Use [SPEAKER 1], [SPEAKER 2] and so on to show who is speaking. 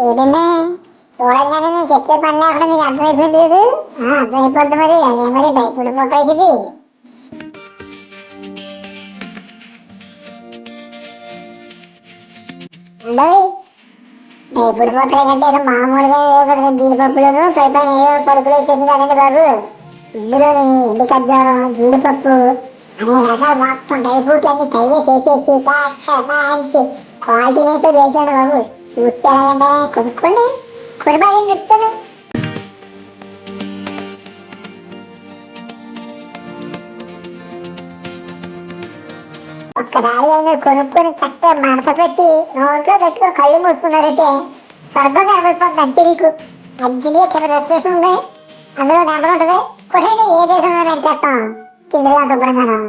[SPEAKER 1] ఏంటంటే చూడంగానే నేను చెప్పే పని లేకుండా మీకు అర్థమైపోయింది లేదు. అర్థమైపోద్ది మరి అదే మరి డైపుడు పోతాయి ఇది. అంటే డైపుడు పోతాయి కంటే ఏదో మామూలుగా ఏదో జీడిపప్పులను పై పైన ఏదో పరుపులు వేసేసింది అనండి బాబు. ఇందులోని ఎండు ఖర్జూరం జీడిపప్పు అనే రకాలు మొత్తం డ్రై ఫ్రూట్లు అన్ని తయ్య చేసేసి మంచి క్వాలిటీని అయితే చేశాడు బాబు. సూపర్ అయ్యండి, కొనుక్కోండి కొనుక్కోని చెప్తాను. ఒక్కసారి అయినా కొనుక్కొని చక్కగా మనస పెట్టి నోట్లో పెట్టుకొని కళ్ళు మూసుకున్నారంటే స్వర్గం కనబడిపోతుంది అంతే నీకు. అర్జెంట్గా కింద రెస్ట్రేషన్ ఉంది, అందులో నెంబర్ ఉంటుంది, కొట్టండి ఏ దేశంలో నేను చేస్తాం కిందగా శుభ్రంగా.